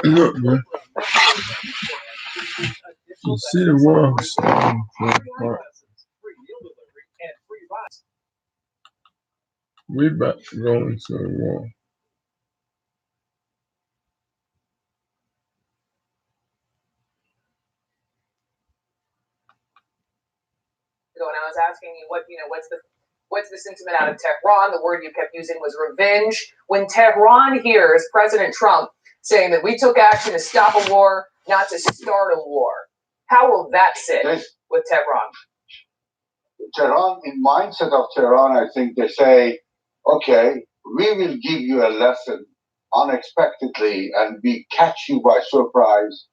Look, man. You see the world starting to fall apart. We about to go into the war. And I was asking you what's the sentiment out of Tehran? The word you kept using was revenge. When Tehran hears President Trump saying that we took action to stop a war, not to start a war, how will that sit with Tehran? Tehran, in mindset of Tehran, I think they say, okay, we will give you a lesson unexpectedly and we catch you by surprise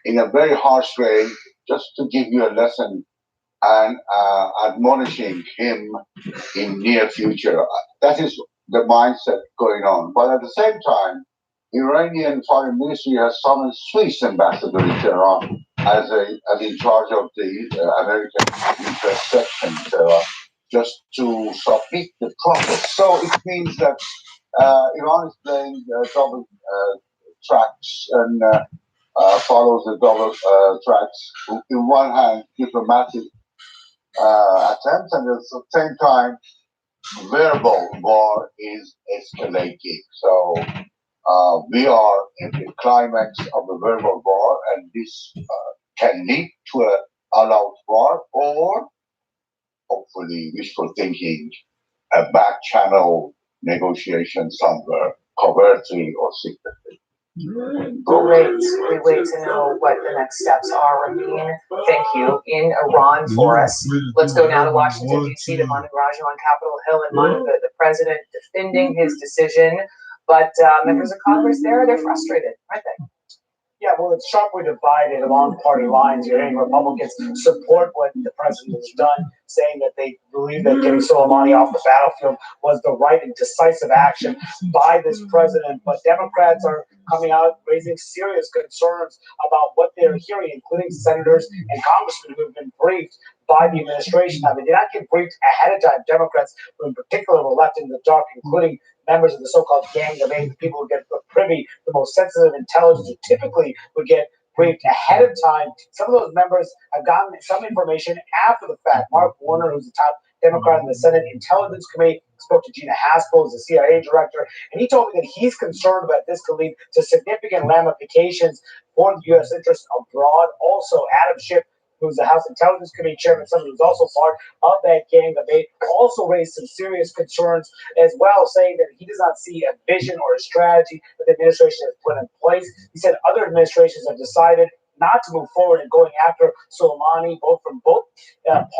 in a very harsh way just to give you a lesson and admonishing him in near future. That is the mindset going on. But at the same time, Iranian foreign ministry has summoned Swiss ambassador in Tehran as in charge of the American interest section in Tehran, just to submit the process. So it means that Iran is playing double tracks and follows the double tracks. In one hand, diplomatic attempts, and at the same time, verbal war is escalating. So we are in the climax of the verbal war, and this can lead to an all-out war, or hopefully wishful thinking, a back channel negotiation somewhere, covertly or secretly. We wait to know what the next steps are. Ramin, thank you, in Iran for us. Let's go now to Washington, D.C., to Manu Raju on Capitol Hill. And Manu, the president defending his decision, but members of Congress there, they're frustrated, aren't they? Yeah, well, it's sharply divided along party lines. You're hearing Republicans support what the president has done, saying that they believe that getting Soleimani off the battlefield was the right and decisive action by this president. But Democrats are coming out raising serious concerns about what they're hearing, including senators and congressmen who have been briefed by the administration. I mean, they did not get briefed ahead of time. Democrats, who in particular were left in the dark, including members of the so-called Gang of Eight, the people who get privy, the most sensitive intelligence, who typically would get briefed ahead of time. Some of those members have gotten some information after the fact. Mark Warner, who's the top Democrat in the Senate Intelligence Committee, spoke to Gina Haspel, who's the CIA director, and he told me that he's concerned about this could lead to significant ramifications for the U.S. interests abroad. Also, Adam Schiff, who's the House Intelligence Committee chairman, someone who's also part of that gang debate, also raised some serious concerns as well, saying that he does not see a vision or a strategy that the administration has put in place. He said other administrations have decided not to move forward in going after Soleimani, from both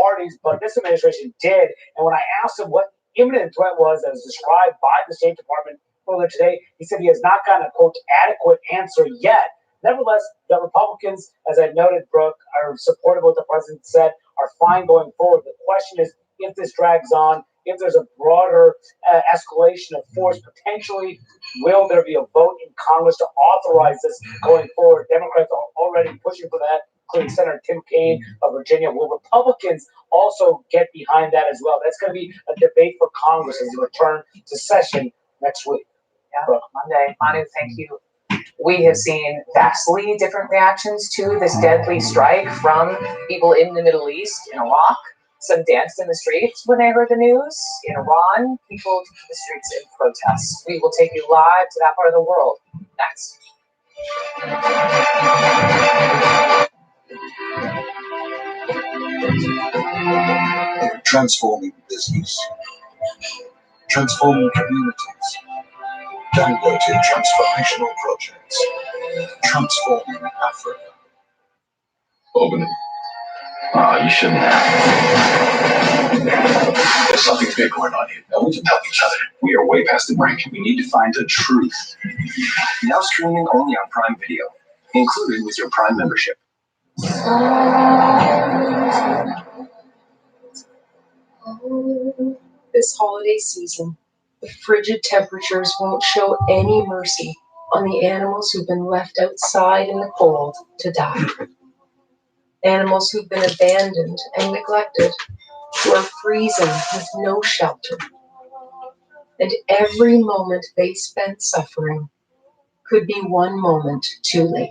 parties, but this administration did. And when I asked him what imminent threat was as described by the State Department earlier today, he said he has not gotten a, quote, adequate answer yet. Nevertheless, the Republicans, as I noted, Brooke, are supportive of what the president said, are fine going forward. The question is, if this drags on, if there's a broader escalation of force, potentially, will there be a vote in Congress to authorize this going forward? Democrats are already pushing for that, including Senator Tim Kaine of Virginia. Will Republicans also get behind that as well? That's going to be a debate for Congress as we return to session next week. Yeah, Brooke, Monday. Manu, thank you. We have seen vastly different reactions to this deadly strike from people in the Middle East. In Iraq, some danced in the streets when they heard the news. In Iran, people took to the streets in protest. We will take you live to that part of the world next. Transforming business, transforming communities, Dangote transformational projects, transforming Africa. Open it. You shouldn't have. There's something big going on here. Now we can help each other. We are way past the brink. We need to find the truth. Now streaming only on Prime Video, included with your Prime membership. This holiday season, the frigid temperatures won't show any mercy on the animals who've been left outside in the cold to die. Animals who've been abandoned and neglected, who are freezing with no shelter. And every moment they spent suffering could be one moment too late.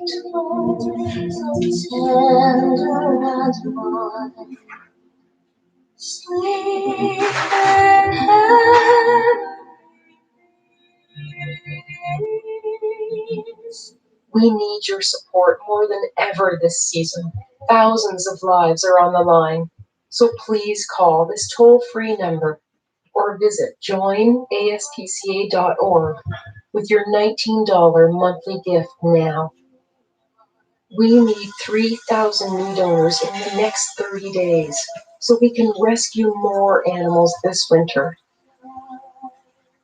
We need your support more than ever this season. Thousands of lives are on the line. So please call this toll-free number or visit joinaspca.org with your $19 monthly gift now. We need 3,000 new donors in the next 30 days so we can rescue more animals this winter.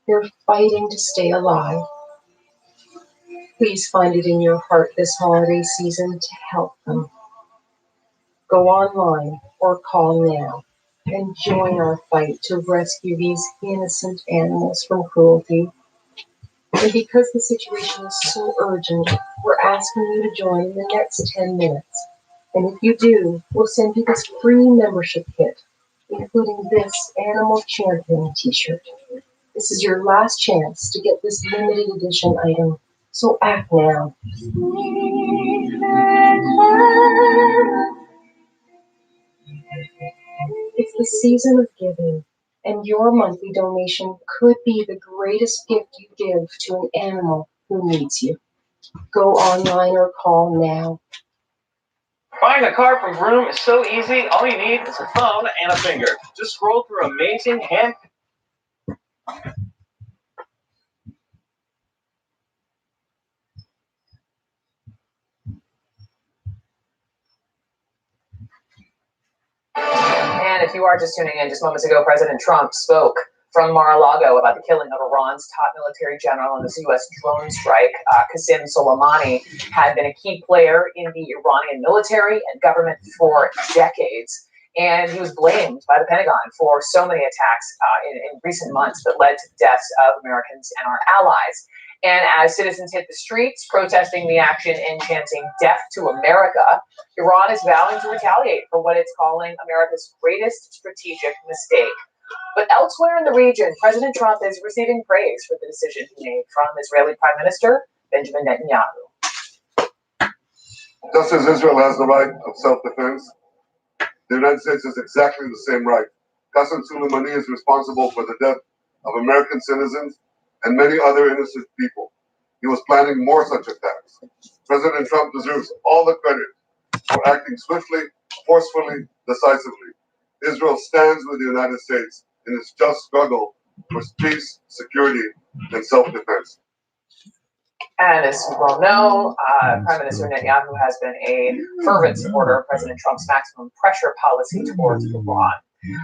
They're fighting to stay alive. Please find it in your heart this holiday season to help them. Go online or call now and join our fight to rescue these innocent animals from cruelty. And because the situation is so urgent, we're asking you to join in the next 10 minutes. And if you do, we'll send you this free membership kit, including this Animal Champion t-shirt. This is your last chance to get this limited edition item, so act now. It's the season of giving, and your monthly donation could be the greatest gift you give to an animal who needs you. Go online or call now. Buying a car from Vroom is so easy. All you need is a phone and a finger. Just scroll through amazing hand. And if you are just tuning in, just moments ago, President Trump spoke from Mar-a-Lago about the killing of Iran's top military general in this U.S. drone strike. Qasem Soleimani had been a key player in the Iranian military and government for decades. And he was blamed by the Pentagon for so many attacks in recent months that led to the deaths of Americans and our allies. And as citizens hit the streets protesting the action and chanting "Death to America," Iran is vowing to retaliate for what it's calling America's greatest strategic mistake. But elsewhere in the region, President Trump is receiving praise for the decision he made from Israeli Prime Minister Benjamin Netanyahu. Just as Israel has the right of self-defense, the United States has exactly the same right. Qasem Soleimani is responsible for the death of American citizens and many other innocent people. He was planning more such attacks. President Trump deserves all the credit for acting swiftly, forcefully, decisively. Israel stands with the United States in its just struggle for peace, security, and self-defense. And as you well know, Prime Minister Netanyahu has been a fervent supporter of President Trump's maximum pressure policy towards Iran.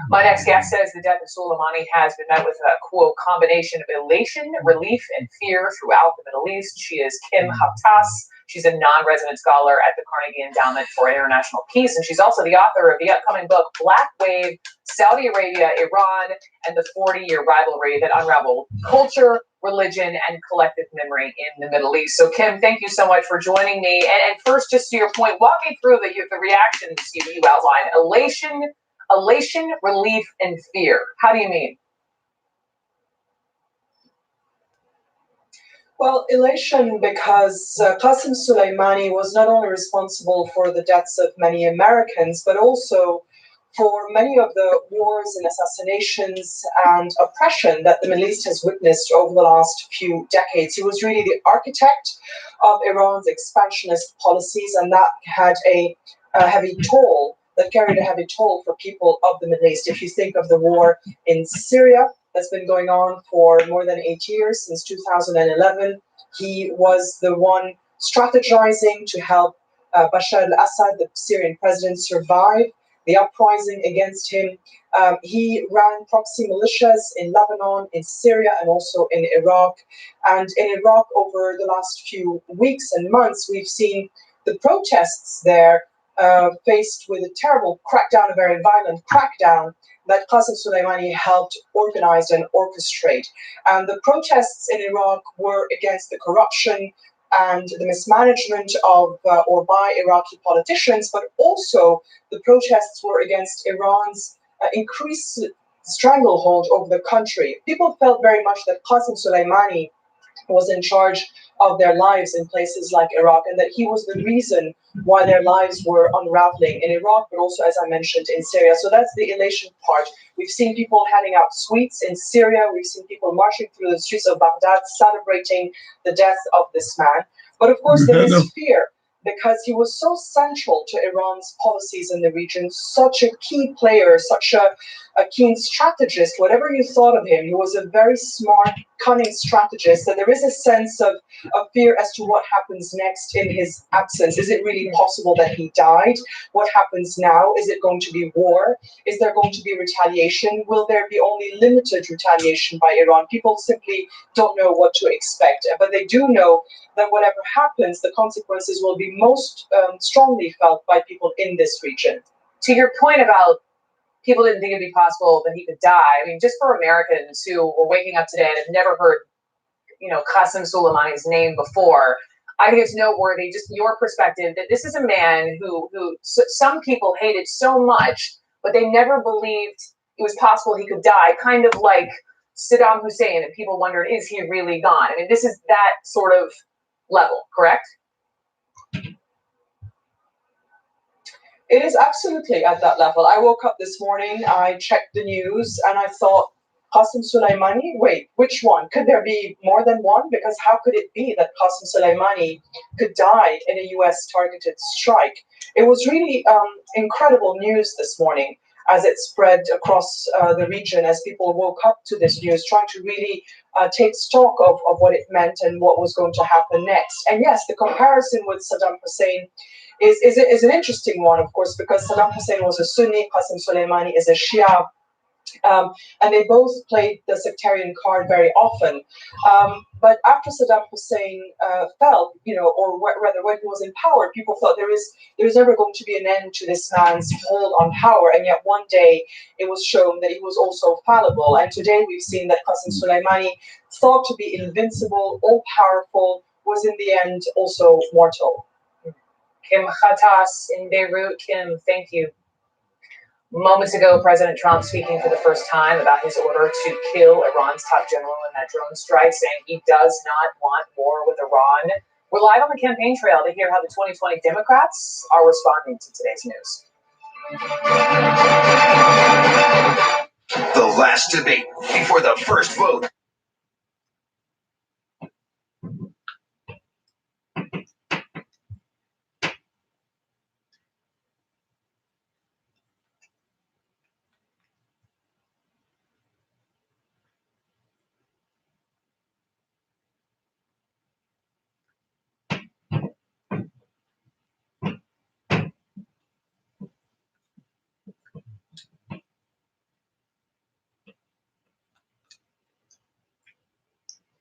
My next guest says the death of Soleimani has been met with a, quote, combination of elation, relief, and fear throughout the Middle East. She is Kim Haftas. She's a non-resident scholar at the Carnegie Endowment for International Peace, and she's also the author of the upcoming book, Black Wave, Saudi Arabia, Iran, and the 40-year rivalry that unraveled culture, religion, and collective memory in the Middle East. So, Kim, thank you so much for joining me. And first, just to your point, walk me through the reactions you outlined. Elation, relief, and fear. How do you mean? Well, elation because Qasem Soleimani was not only responsible for the deaths of many Americans, but also for many of the wars and assassinations and oppression that the Middle East has witnessed over the last few decades. He was really the architect of Iran's expansionist policies, and that had a heavy toll, that carried a heavy toll for people of the Middle East. If you think of the war in Syria, that's been going on for more than 8 years, since 2011. He was the one strategizing to help Bashar al-Assad, the Syrian president, survive the uprising against him. He ran proxy militias in Lebanon, in Syria, and also in Iraq. And in Iraq, over the last few weeks and months, we've seen the protests there faced with a terrible crackdown, a very violent crackdown that Qasem Soleimani helped organize and orchestrate. And the protests in Iraq were against the corruption and the mismanagement of or by Iraqi politicians, but also the protests were against Iran's increased stranglehold over the country. People felt very much that Qasem Soleimani was in charge of their lives in places like Iraq, and that he was the reason why their lives were unraveling in Iraq, but also, as I mentioned, in Syria. So that's the elation part. We've seen people handing out sweets in Syria. We've seen people marching through the streets of Baghdad celebrating the death of this man. But of course, there is fear, because he was so central to Iran's policies in the region, such a key player, such a keen strategist. Whatever you thought of him, he was a very smart, cunning strategist. And there is a sense of fear as to what happens next in his absence. Is it really possible that he died? What happens now? Is it going to be war? Is there going to be retaliation? Will there be only limited retaliation by Iran? People simply don't know what to expect. But they do know that whatever happens, the consequences will be most strongly felt by people in this region. To your point about people didn't think it'd be possible that he could die, I mean, just for Americans who were waking up today and have never heard, Qasem Soleimani's name before, I think it's noteworthy, just your perspective, that this is a man who some people hated so much, but they never believed it was possible he could die, kind of like Saddam Hussein, and people wondered, is he really gone? I mean, this is that sort of level, correct? It is absolutely at that level. I woke up this morning, I checked the news, and I thought, Qasem Soleimani? Wait, which one? Could there be more than one? Because how could it be that Qasem Soleimani could die in a US targeted strike? It was really incredible news this morning as it spread across the region, as people woke up to this news, trying to really take stock of what it meant and what was going to happen next. And yes, the comparison with Saddam Hussein is an interesting one, of course, because Saddam Hussein was a Sunni, Qasem Soleimani is a Shia, and they both played the sectarian card very often. But after Saddam Hussein fell, or rather when he was in power, people thought there is never going to be an end to this man's hold on power, and yet one day it was shown that he was also fallible. And today we've seen that Qasem Soleimani, thought to be invincible, all-powerful, was in the end also mortal. Kim Khatas in Beirut. Kim, thank you. Moments ago, President Trump speaking for the first time about his order to kill Iran's top general in that drone strike, saying he does not want war with Iran. We're live on the campaign trail to hear how the 2020 Democrats are responding to today's news. The last debate before the first vote.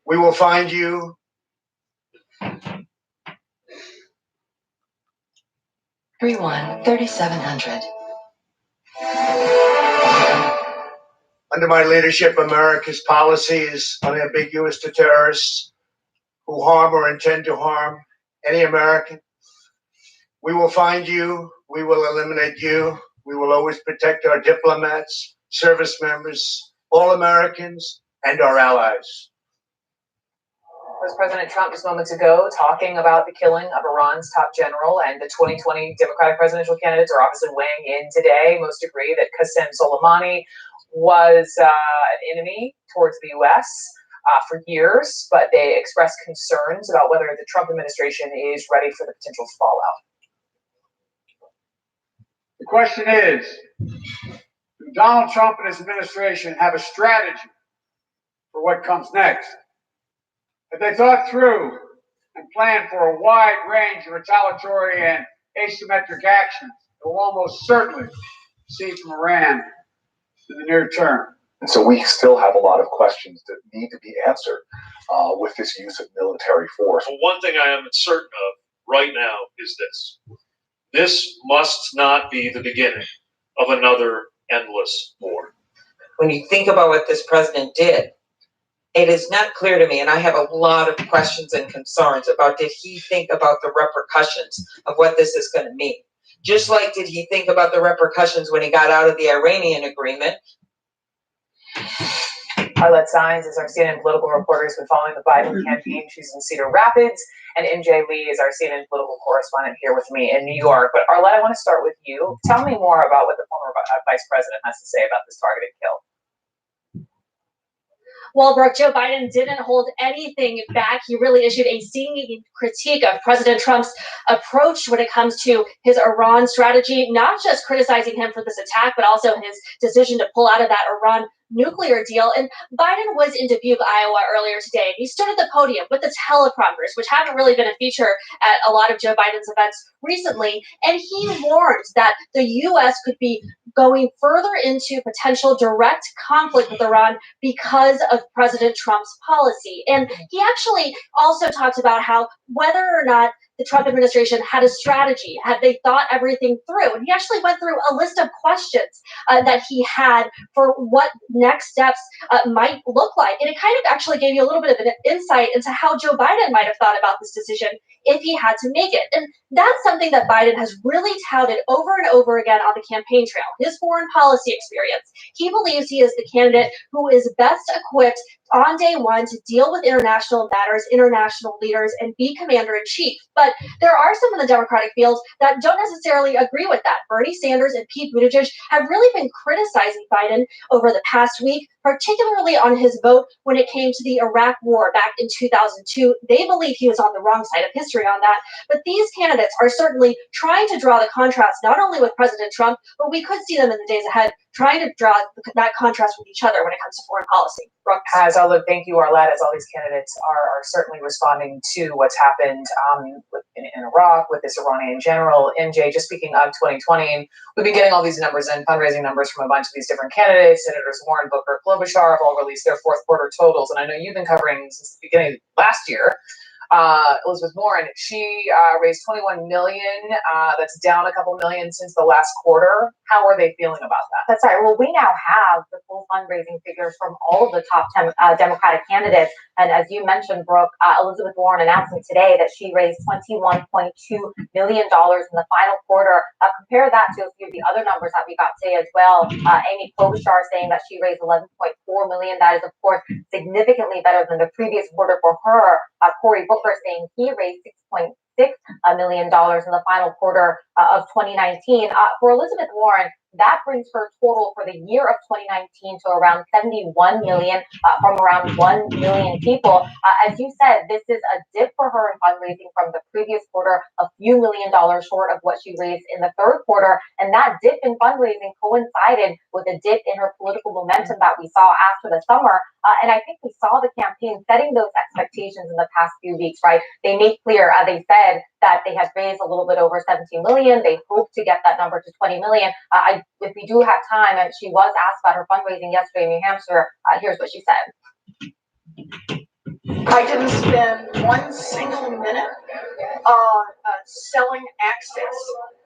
We will find you. Everyone, 3700. Under my leadership, America's policy is unambiguous to terrorists who harm or intend to harm any American. We will find you. We will eliminate you. We will always protect our diplomats, service members, all Americans, and our allies. Was President Trump just moments ago talking about the killing of Iran's top general, and the 2020 Democratic presidential candidates are obviously weighing in today. Most agree that Qasem Soleimani was an enemy towards the U.S. For years, but they expressed concerns about whether the Trump administration is ready for the potential fallout. The question is, do Donald Trump and his administration have a strategy for what comes next? Have they thought through and planned for a wide range of retaliatory and asymmetric actions that we'll almost certainly see from Iran in the near term? And so we still have a lot of questions that need to be answered with this use of military force. Well, one thing I am certain of right now is this. This must not be the beginning of another endless war. When you think about what this president did, It is not clear to me, and I have a lot of questions and concerns about did he think about the repercussions of what this is going to mean? Just like did he think about the repercussions when he got out of the Iranian agreement? Arlette Saenz is our CNN political reporter who's been following the Biden campaign. She's in Cedar Rapids. And MJ Lee is our CNN political correspondent here with me in New York. But Arlette, I want to start with you. Tell me more about what the former vice president has to say about this targeted kill. Well, Brooke, Joe Biden didn't hold anything back. He really issued a stinging critique of President Trump's approach when it comes to his Iran strategy, not just criticizing him for this attack, but also his decision to pull out of that Iran nuclear deal. And Biden was in Dubuque, Iowa earlier today. He stood at the podium with the teleprompters, which haven't really been a feature at a lot of Joe Biden's events recently. And he warned that the U.S. could be going further into potential direct conflict with Iran because of President Trump's policy. And he actually also talked about how whether or not the Trump administration had a strategy, had they thought everything through. And he actually went through a list of questions that he had for what next steps might look like. And it kind of actually gave you a little bit of an insight into how Joe Biden might have thought about this decision if he had to make it. And that's something that Biden has really touted over and over again on the campaign trail, his foreign policy experience. He believes he is the candidate who is best equipped on day one to deal with international matters, international leaders, and be commander-in-chief. But there are some in the Democratic field that don't necessarily agree with that. Bernie Sanders and Pete Buttigieg have really been criticizing Biden over the past week, particularly on his vote when it came to the Iraq war back in 2002. They believe he was on the wrong side of history on that. But these candidates are certainly trying to draw the contrast not only with President Trump, but we could see them in the days ahead trying to draw that contrast with each other when it comes to foreign policy. Thank you, Arlette, as all these candidates are certainly responding to what's happened in Iraq with this Iranian general. MJ, just speaking of 2020, we've been getting all these numbers and fundraising numbers from a bunch of these different candidates. Senators Warren, Booker, Klobuchar have all released their fourth quarter totals. And I know you've been covering since the beginning of last year. Elizabeth Warren, she raised $21 million. That's down a couple million since the last quarter. How are they feeling about that? That's right. Well, we now have the full fundraising figures from all of the top 10 Democratic candidates. And as you mentioned, Brooke, Elizabeth Warren announcing today that she raised $21.2 million in the final quarter. Compare that to a few of the other numbers that we got today as well. Amy Klobuchar saying that she raised $11.4 million. That is, of course, significantly better than the previous quarter for her. Cory Booker saying he raised $6.6 million in the final quarter of 2019. For Elizabeth Warren, that brings her total for the year of 2019 to around 71 million from around 1 million people. As you said, this is a dip for her in fundraising from the previous quarter, a few $1 million short of what she raised in the third quarter. And that dip in fundraising coincided with a dip in her political momentum that we saw after the summer. And I think we saw the campaign setting those expectations in the past few weeks, right? They made clear, they said that they had raised a little bit over 17 million. They hope to get that number to 20 million. If we do have time, and she was asked about her fundraising yesterday in New Hampshire, here's what she said. I didn't spend one single minute on selling access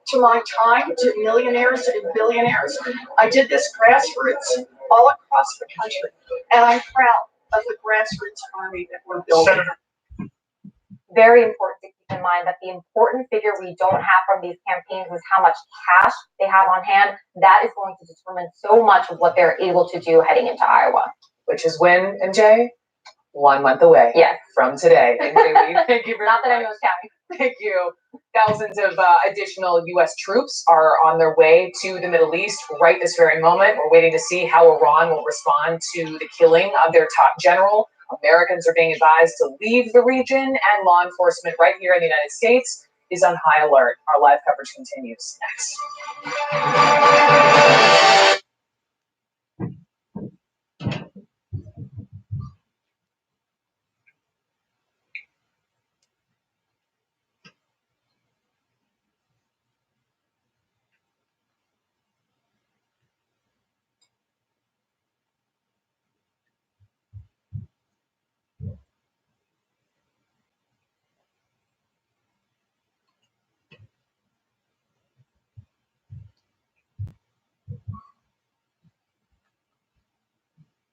to my time to millionaires and billionaires. I did this grassroots all across the country, and I'm proud of the grassroots army that we're building. Very important to keep in mind that the important figure we don't have from these campaigns is how much cash they have on hand. That is going to determine so much of what they're able to do heading into Iowa. Which is when, MJ? 1 month away. Yes. From today. MJ, thank you very Not that anyone's counting. Thank you. Thousands of additional U.S. troops are on their way to the Middle East right this very moment. We're waiting to see how Iran will respond to the killing of their top general. Americans are being advised to leave the region, and law enforcement right here in the United States is on high alert. Our live coverage continues next.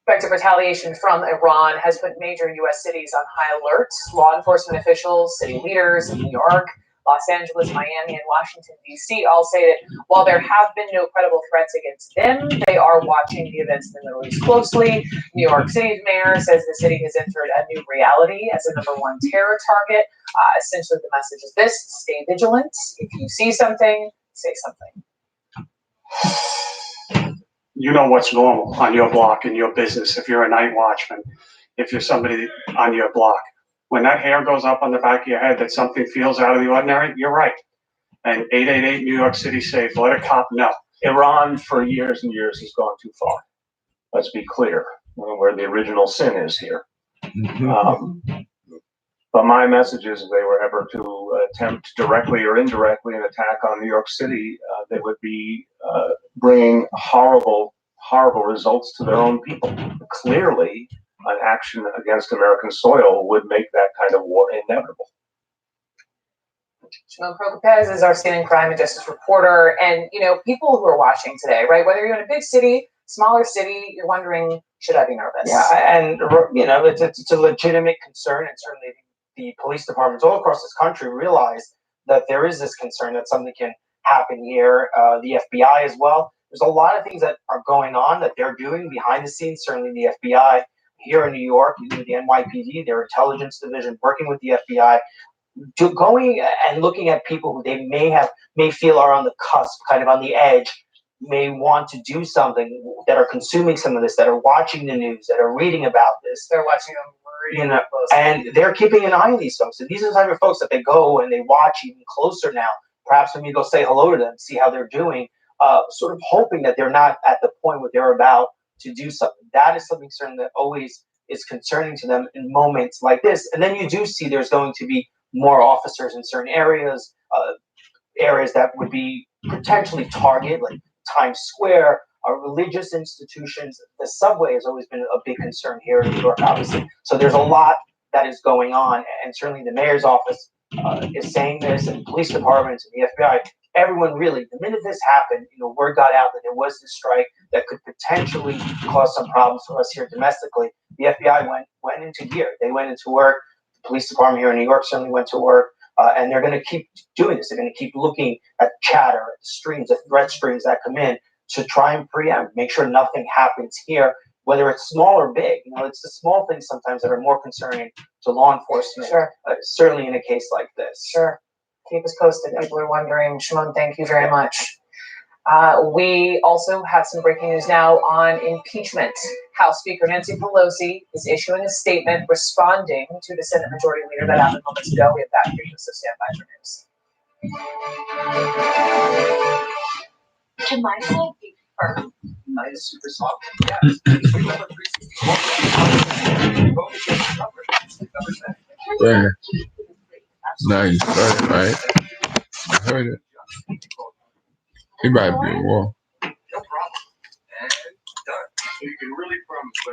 Effective retaliation from Iran has put major U.S. cities on high alert. Law enforcement officials, city leaders in New York, Los Angeles, Miami, and Washington, D.C. all say that while there have been no credible threats against them, they are watching the events in the Middle East closely. New York City's mayor says the city has entered a new reality as a #1 terror target. Essentially, the message is this: stay vigilant. If you see something, say something. You know what's normal on your block, in your business, if you're a night watchman, if you're somebody on your block. When that hair goes up on the back of your head that something feels out of the ordinary, you're right. And 888 New York City safe, let a cop know. Iran for years and years has gone too far. Let's be clear where the original sin is here. But my message is if they were ever to attempt directly or indirectly an attack on New York City, they would be bringing horrible, horrible results to their own people. Clearly, an action against American soil would make that kind of war inevitable. Shimon Prokopez is our CNN crime and justice reporter. And, you know, people who are watching today, right, whether you're in a big city, smaller city, you're wondering, should I be nervous? Yeah, and, you know, it's a legitimate concern, and certainly the police departments all across this country realize that there is this concern that something can happen here. The FBI as well. There's a lot of things that are going on that they're doing behind the scenes. Certainly the FBI here in New York, the NYPD, their intelligence division, working with the FBI, going and looking at people who they may feel are on the cusp, kind of on the edge, may want to do something, that are consuming some of this, that are watching the news, that are reading about this. They're watching them. You know, and they're keeping an eye on these folks. And these are the type of folks that they go and they watch even closer now. Perhaps when you go say hello to them, see how they're doing, sort of hoping that they're not at the point where they're about to do something. That is something certain that always is concerning to them in moments like this. And then you do see there's going to be more officers in certain areas, areas that would be potentially targeted, like Times Square, religious institutions. The subway has always been a big concern here in New York, obviously. So there's a lot that is going on, and certainly the mayor's office is saying this, and police departments and the FBI. Everyone really, the minute this happened, you know, word got out that there was this strike that could potentially cause some problems for us here domestically. The FBI went into gear. They went into work. The police department here in New York certainly went to work, and they're going to keep doing this. They're going to keep looking at chatter, at streams, at threat streams that come in to try and preempt, make sure nothing happens here, whether it's small or big. You know, it's the small things sometimes that are more concerning to law enforcement. Sure. Certainly in a case like this. Sure. Keep us posted. People are wondering. Shimon, thank you very much. We also have some breaking news now on impeachment. House Speaker Nancy Pelosi is issuing a statement responding to the Senate Majority Leader that happened moments ago. We have that for you, so stand by for news. Can my side be firm? Night is super soft. Yeah. Now you started, right? I heard it. He might be a war.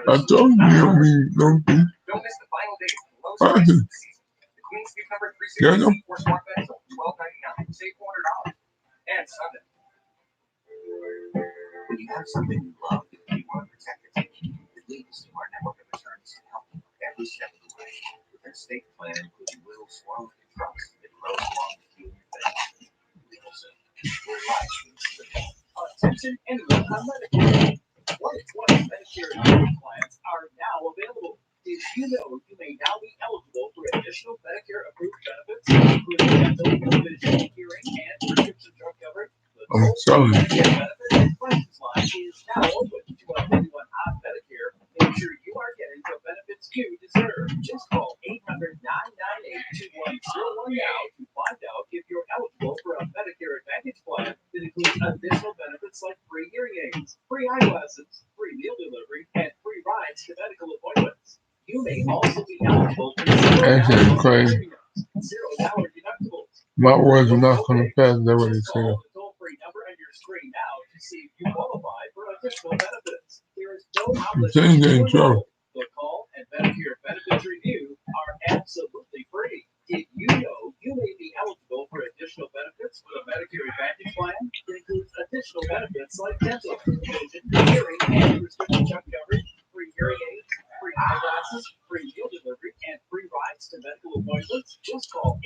I told you, don't be. Don't miss the final day of the I season. The Queen Street number Yeah, no. 364 smart beds are $12.99. Save $400. And Sunday. When you have something you love, you want to protect it. It leads to our network of attorneys to help you every step of the way. With their estate plan, including wills, sworn and trusts, it grows along with you and your family. Legal service. We're live. Attention, anyone on Medicare. 120 Medicare Advantage plans are now available. Did you know you may now be eligible for additional Medicare approved benefits, including dental, vision, hearing, and prescription drug coverage? I'm sorry. Benefits questions line is now open to anyone on Medicare. Make sure you are getting the benefits you deserve. Just call 800-998-2101 now to find out if you're eligible for a Medicare Advantage plan that includes additional benefits like free hearing aids, free eyeglasses, free meal delivery, and free rides to medical appointments. You may also be eligible for That's crazy. $0 deductibles. My words are not going to pass. That's what he said. Toll-free number on your screen now to see if you qualify for additional benefits. There is no I'm saying they're in trouble. The call and Medicare benefits review are absolutely free. Did you know you may be eligible for additional benefits with a Medicare Advantage plan that includes additional benefits like dental, vision, hearing, and prescription drug coverage, free hearing glasses, free meal delivery, and free rides to medical appointments. Just call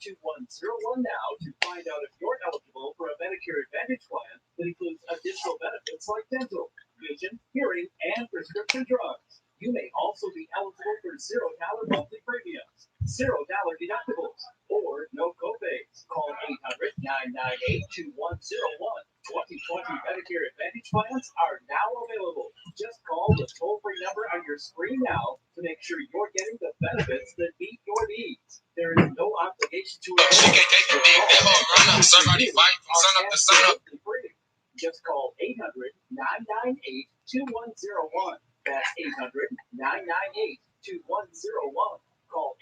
800-998-2101 now to find out if you're eligible for a Medicare Advantage plan that includes additional benefits like dental, vision, hearing, and prescription drugs. You may also be eligible for $0 monthly premiums, $0 deductibles, or no copays. Call 800-998-2101. 2020 Medicare Advantage plans are now available. Just call the toll-free number on your screen now to make sure you're getting the benefits that meet your needs. There is no obligation to Just call 800-998-2101. That's 800-998-2101. Call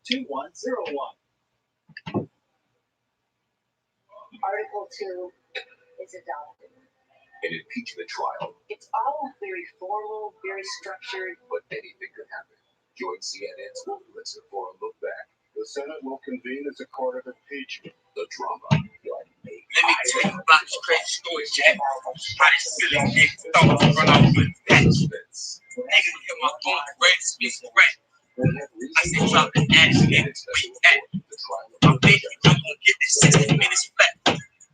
800-998-2101. Article 2 is adopted. An impeachment trial, It's all very formal, very structured. but anything could happen. Join CNN's Wolf Blitzer for a look back. The Senate will convene as a court of impeachment. The drama. Let me tell you about this crazy story, Jack. How this silly nigga thought to run off with that. Nigga hit my phone, red speaks crack. I said, drop the ass, nigga. Where you at? I'm big, I'm gonna get this 60 minutes flat.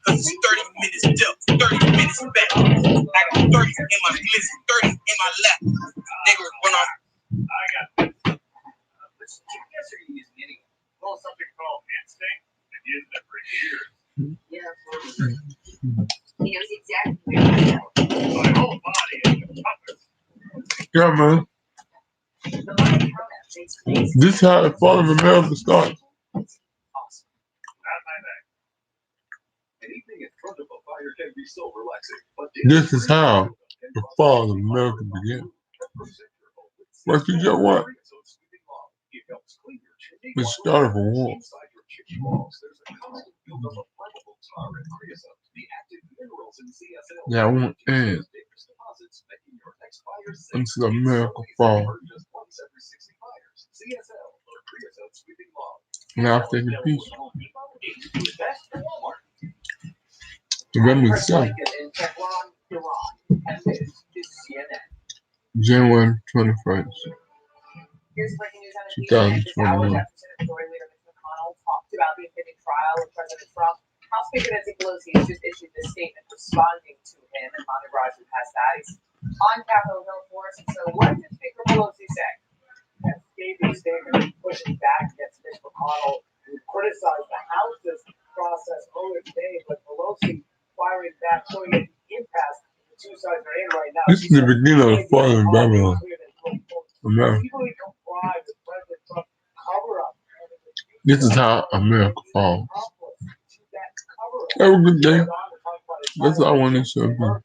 Cause it's 30 minutes up, 30 minutes back. I got 30 in my glizzy, 30 in my lap. Nigga run off. I got this. GPS are you using anyway? Well, something called instinct. Been using it for years. Yeah, he knows exactly where to go. My whole body is a compass. Yeah, man. This is how the fall of America starts. Not my bag. Anything in front of a fire can be so relaxing, but This is how the fall of America began. What you just what? It started for war. Yeah, I want add until America fall. Now after the peace. November 7th, January 21st, Here's breaking news on the 2021. Senate Majority Leader Mitch McConnell talked about the impending trial of President Trump. House Speaker Nancy Pelosi has just issued this statement responding to him, and Monica Raj has that. He's on Capitol Hill for us. So what did Speaker Pelosi say? That gave a statement pushing back against Mitch McConnell, who criticized the House's process earlier today, but Pelosi firing back, showing an impasse the two sides are in right now. This is the beginning of the fall of Babylon. America. This is how America falls. Have a good day. That's all I wanted to show you.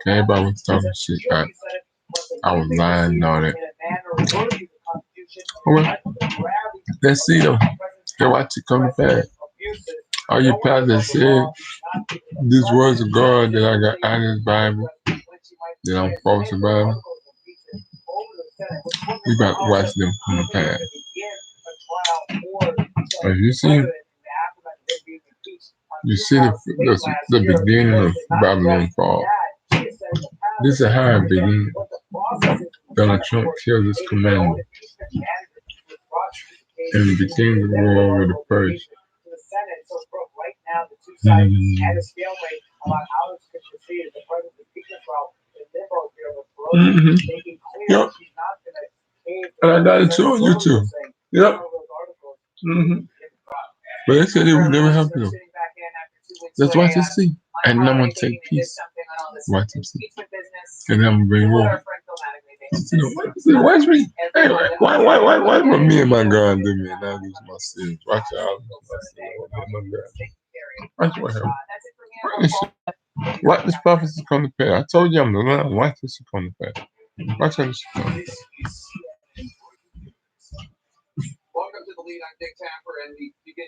Everybody was talking shit. I was lying and all that. Alright. Let's see them. They watch it come to pass. All your pastors said these words of God that I got out of this Bible, that I'm false about. We got to watch them come to pass. As you see the beginning of Babylon fall. This is how it began. Donald Trump killed his commander and became the war with the Persians. Yep. And I got it too on YouTube. Yep. But they said it would never happen though. Let's watch and see. And then I'm gonna take peace. Watch and see. And then I'm gonna bring war. Watch me. Hey, why would me and my God do me and I lose my sins? Watch out. Watch what happens. Watch this prophecy come to pass. I told you I'm the line. Watch this come to pass. Watch how this come to pass. Welcome to the lead. I'm Dick Tapper, and we begin